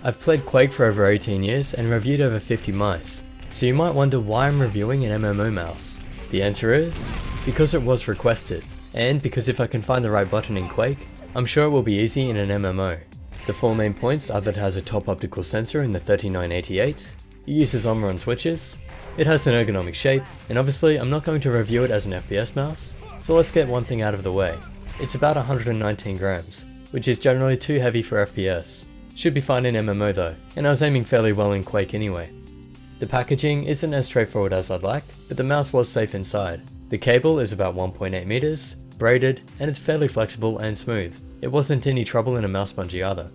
I've played Quake for over 18 years and reviewed over 50 mice, so you might wonder why I'm reviewing an MMO mouse. The answer is, because it was requested, and because if I can find the right button in Quake, I'm sure it will be easy in an MMO. The four main points are that it has a top optical sensor in the 3988, it uses Omron switches, it has an ergonomic shape, and obviously I'm not going to review it as an FPS mouse, so let's get one thing out of the way. It's about 119 grams, which is generally too heavy for FPS. Should be fine in MMO though, and I was aiming fairly well in Quake anyway. The packaging isn't as straightforward as I'd like, but the mouse was safe inside. The cable is about 1.8 meters, braided, and it's fairly flexible and smooth. It wasn't any trouble in a mouse bungee either.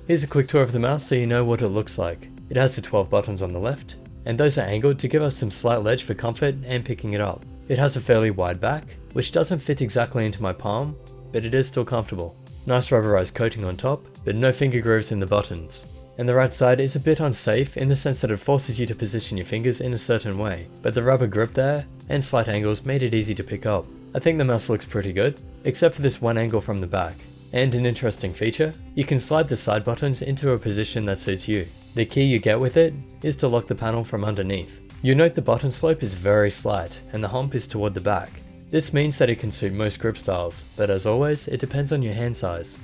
Here's a quick tour of the mouse so you know what it looks like. It has the 12 buttons on the left, and those are angled to give us some slight ledge for comfort and picking it up. It has a fairly wide back, which doesn't fit exactly into my palm, but it is still comfortable. Nice rubberized coating on top, but no finger grooves in the buttons. And the right side is a bit unsafe in the sense that it forces you to position your fingers in a certain way, but the rubber grip there and slight angles made it easy to pick up. I think the mouse looks pretty good, except for this one angle from the back. And an interesting feature, you can slide the side buttons into a position that suits you. The key you get with it is to lock the panel from underneath. You note the button slope is very slight and the hump is toward the back. This means that it can suit most grip styles, but as always, it depends on your hand size.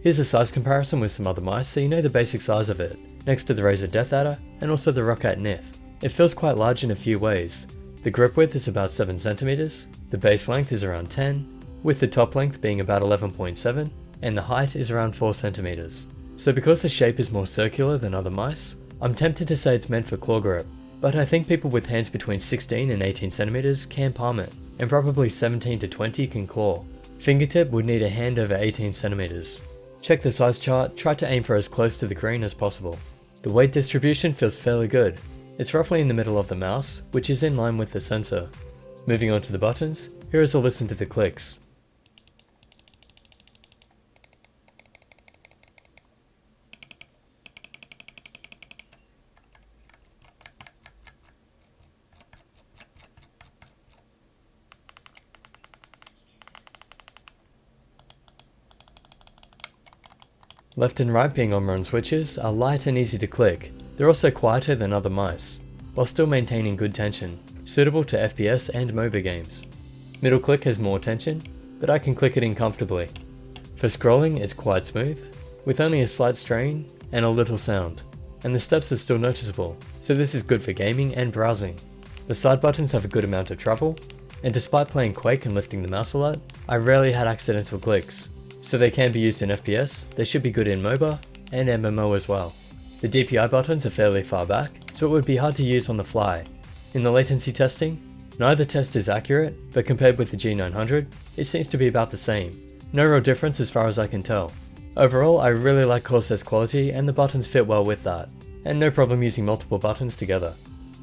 Here's a size comparison with some other mice so you know the basic size of it, next to the Razer Death Adder and also the Roccat NIF. It feels quite large in a few ways. The grip width is about 7 cm, the base length is around 10, with the top length being about 11.7, and the height is around 4 cm. So because the shape is more circular than other mice, I'm tempted to say it's meant for claw grip, but I think people with hands between 16 and 18 cm can palm it, and probably 17 to 20 can claw. Fingertip would need a hand over 18 cm. Check the size chart, try to aim for as close to the green as possible. The weight distribution feels fairly good. It's roughly in the middle of the mouse, which is in line with the sensor. Moving on to the buttons, here is a listen to the clicks. Left and right being Omron switches are light and easy to click. They're also quieter than other mice, while still maintaining good tension, suitable to FPS and MOBA games. Middle click has more tension, but I can click it in comfortably. For scrolling it's quite smooth, with only a slight strain and a little sound, and the steps are still noticeable, so this is good for gaming and browsing. The side buttons have a good amount of travel, and despite playing Quake and lifting the mouse a lot, I rarely had accidental clicks. So they can be used in FPS, they should be good in MOBA and MMO as well. The DPI buttons are fairly far back, so it would be hard to use on the fly. In the latency testing, neither test is accurate, but compared with the G900, it seems to be about the same. No real difference as far as I can tell. Overall, I really like Corsair's quality and the buttons fit well with that, and no problem using multiple buttons together.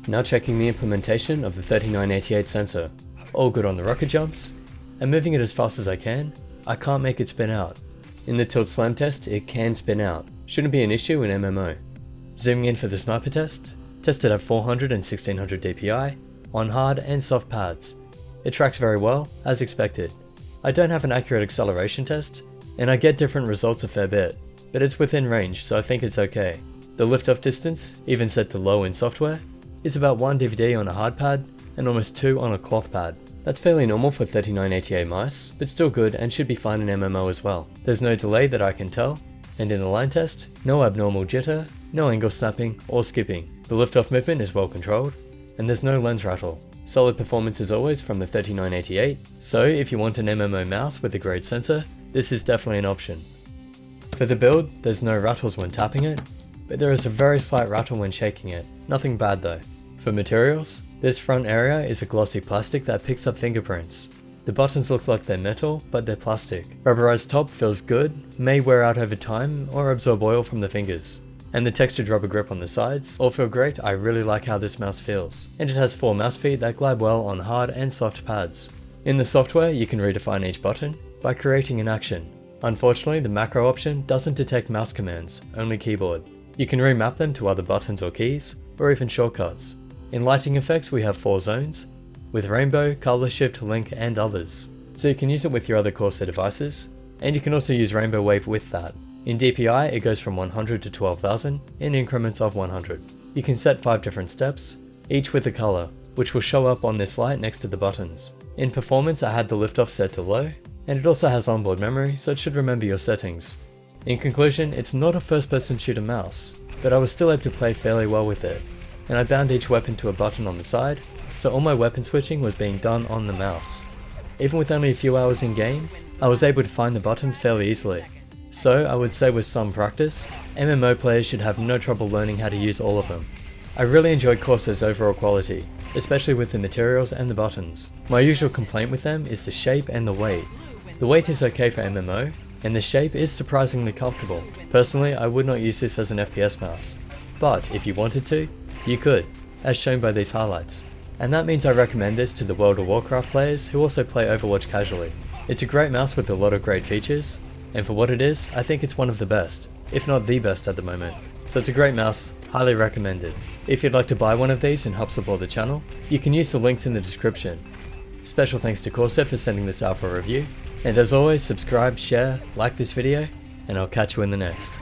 Now checking the implementation of the 3988 sensor. All good on the rocket jumps, and moving it as fast as I can, I can't make it spin out. In the tilt slam test, it can spin out. Shouldn't be an issue in MMO. Zooming in for the sniper test, tested at 400 and 1600 DPI, on hard and soft pads. It tracks very well, as expected. I don't have an accurate acceleration test, and I get different results a fair bit, but it's within range so I think it's okay. The lift-off distance, even set to low in software, is about 1 DVD on a hard pad and almost 2 on a cloth pad. That's fairly normal for 3988 mice, but still good and should be fine in MMO as well. There's no delay that I can tell, and in the line test, no abnormal jitter, no angle snapping or skipping. The lift-off movement is well controlled, and there's no lens rattle. Solid performance as always from the 3988, so if you want an MMO mouse with a great sensor, this is definitely an option. For the build, there's no rattles when tapping it, but there is a very slight rattle when shaking it, nothing bad though. For materials, this front area is a glossy plastic that picks up fingerprints. The buttons look like they're metal, but they're plastic. Rubberized top feels good, may wear out over time or absorb oil from the fingers. And the textured rubber grip on the sides all feel great. I really like how this mouse feels. And it has 4 mouse feet that glide well on hard and soft pads. In the software, you can redefine each button by creating an action. Unfortunately, the macro option doesn't detect mouse commands, only keyboard. You can remap them to other buttons or keys, or even shortcuts. In lighting effects we have 4 zones, with rainbow, color shift, link and others. So you can use it with your other Corsair devices, and you can also use rainbow wave with that. In DPI, it goes from 100 to 12,000 in increments of 100. You can set 5 different steps, each with a color, which will show up on this light next to the buttons. In performance, I had the liftoff set to low, and it also has onboard memory, so it should remember your settings. In conclusion, it's not a first-person shooter mouse, but I was still able to play fairly well with it, and I bound each weapon to a button on the side, so all my weapon switching was being done on the mouse. Even with only a few hours in game, I was able to find the buttons fairly easily. So I would say with some practice, MMO players should have no trouble learning how to use all of them. I really enjoyed Corsair's overall quality, especially with the materials and the buttons. My usual complaint with them is the shape and the weight. The weight is okay for MMO, and the shape is surprisingly comfortable. Personally, I would not use this as an FPS mouse, but if you wanted to, you could, as shown by these highlights. And that means I recommend this to the World of Warcraft players who also play Overwatch casually. It's a great mouse with a lot of great features, and for what it is, I think it's one of the best, if not the best at the moment. So it's a great mouse, highly recommended. If you'd like to buy one of these and help support the channel, you can use the links in the description. Special thanks to Corsair for sending this out for review, and as always, subscribe, share, like this video, and I'll catch you in the next.